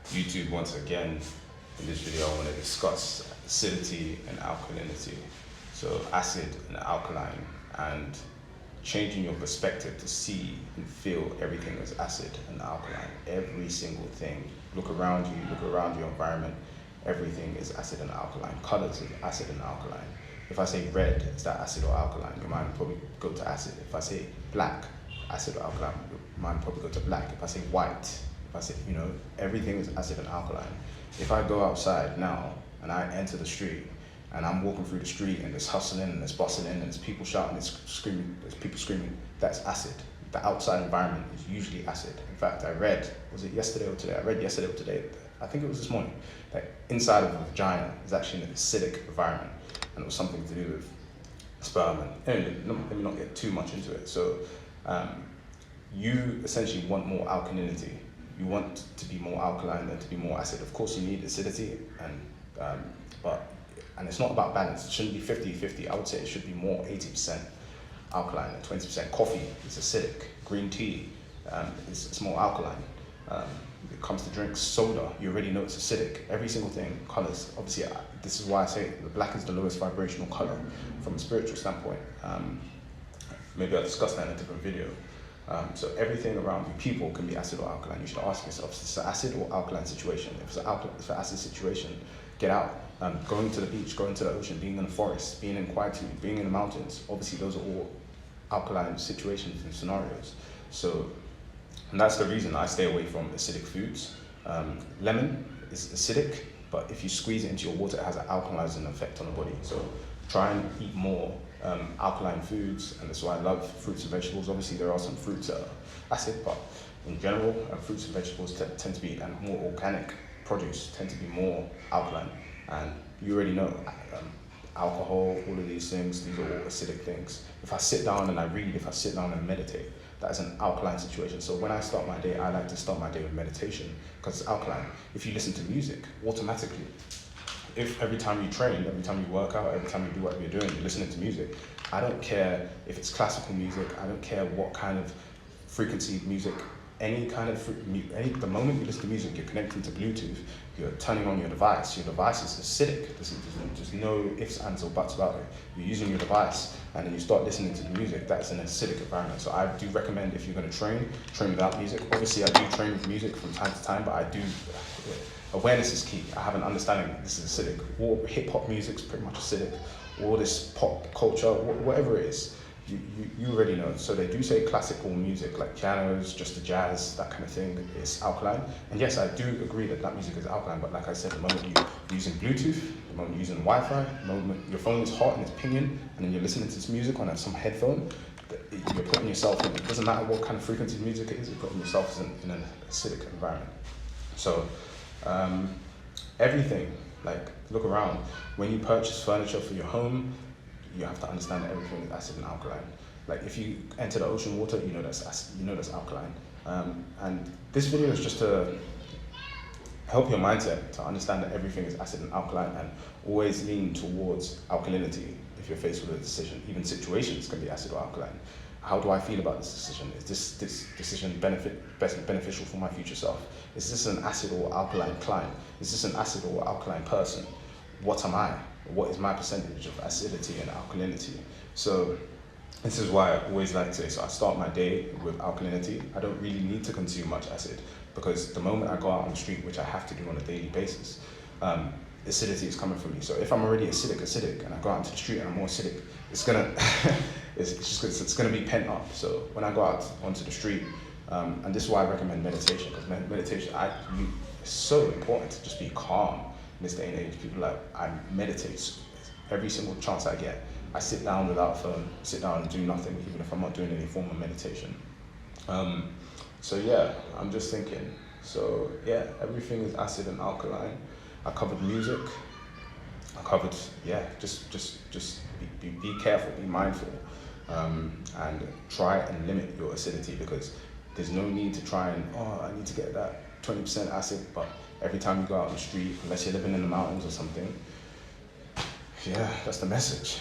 YouTube once again. In this video I want to discuss acidity and alkalinity. So acid and alkaline, and changing your perspective to see and feel everything as acid and alkaline. Every single thing. Look around you, look around your environment. Everything is acid and alkaline. Colors is acid and alkaline. If I say red, is that acid or alkaline? Your mind will probably go to acid. If I say black, acid or alkaline, your mind will probably go to black. If I say white, if I say, everything is acid and alkaline. If I go outside now and I enter the street and I'm walking through the street and there's hustling and there's bustling and there's people shouting, there's screaming, there's people screaming, that's acid. The outside environment is usually acid. In fact, I read, was it yesterday or today? I read yesterday or today, I think it was this morning, that inside of a vagina is actually an acidic environment, and it was something to do with sperm. And anyway, let me not get too much into it. So you essentially want more alkalinity. You want to be more alkaline than to be more acid. Of course, you need acidity, and it's not about balance. It shouldn't be 50-50. I would say it should be more 80% alkaline and 20%. Coffee is acidic. Green tea it's more alkaline. When it comes to drinks, soda, you already know it's acidic. Every single thing, colors. Obviously, this is why I say the black is the lowest vibrational color from a spiritual standpoint. Maybe I'll discuss that in a different video. So everything around you, people can be acid or alkaline. You should ask yourself, is this an acid or alkaline situation? If it's an acid situation, get out. Going to the beach, going to the ocean, being in the forest, being in quietude, being in the mountains. Obviously, those are all alkaline situations and scenarios. So, and that's the reason I stay away from acidic foods. Lemon is acidic, but if you squeeze it into your water, it has an alkalizing effect on the body. So try and eat more alkaline foods, and that's why I love fruits and vegetables. Obviously, there are some fruits that are acid, but in general, fruits and vegetables tend to be, and more organic produce tend to be more alkaline. And you already know, alcohol, all of these things, these are all acidic things. If I sit down and I read, if I sit down and meditate, that is an alkaline situation. So when I start my day, I like to start my day with meditation because it's alkaline. If you listen to music, automatically, if every time you train, every time you work out, every time you do what you're doing, you're listening to music, I don't care if it's classical music, I don't care what kind of frequency music, any kind of, the moment you listen to music, you're connecting to Bluetooth, you're turning on your device is acidic. There's no ifs, ands, or buts about it. You're using your device, and then you start listening to the music, that's an acidic environment. So I do recommend, if you're gonna train without music. Obviously, I do train with music from time to time, but awareness is key. I have an understanding that this is acidic. All hip-hop music's pretty much acidic. All this pop culture, whatever it is, you already know. So they do say classical music, like pianos, just the jazz, that kind of thing, is alkaline. And yes, I do agree that music is alkaline, but like I said, the moment you're using Bluetooth, the moment you're using Wi-Fi, the moment your phone is hot and it's pinging, and then you're listening to this music on some headphone, you're putting yourself in, it doesn't matter what kind of frequency music it is, you're putting yourself in an acidic environment. So everything, like, look around. When you purchase furniture for your home, you have to understand that everything is acid and alkaline. Like, if you enter the ocean water, you know that's acid, you know that's alkaline. And this video is just to help your mindset to understand that everything is acid and alkaline, and always lean towards alkalinity if you're faced with a decision. Even situations can be acid or alkaline. How do I feel about this decision? Is this decision beneficial for my future self? Is this an acid or alkaline client? Is this an acid or alkaline person? What am I? What is my percentage of acidity and alkalinity? So this is why I always like to say, so I start my day with alkalinity. I don't really need to consume much acid, because the moment I go out on the street, which I have to do on a daily basis, acidity is coming from me. So if I'm already acidic, and I go out into the street and I'm more acidic, it's gonna be pent up. So when I go out onto the street, and this is why I recommend meditation, because meditation, it's so important to just be calm in this day and age. People I meditate every single chance I get. I sit down without a phone, sit down and do nothing, even if I'm not doing any form of meditation. So yeah, I'm just thinking. So yeah, everything is acid and alkaline. I covered music. I covered, just be careful, be mindful, and try and limit your acidity, because there's no need to try and, I need to get that 20% acid, but every time you go out on the street, unless you're living in the mountains or something, yeah, that's the message.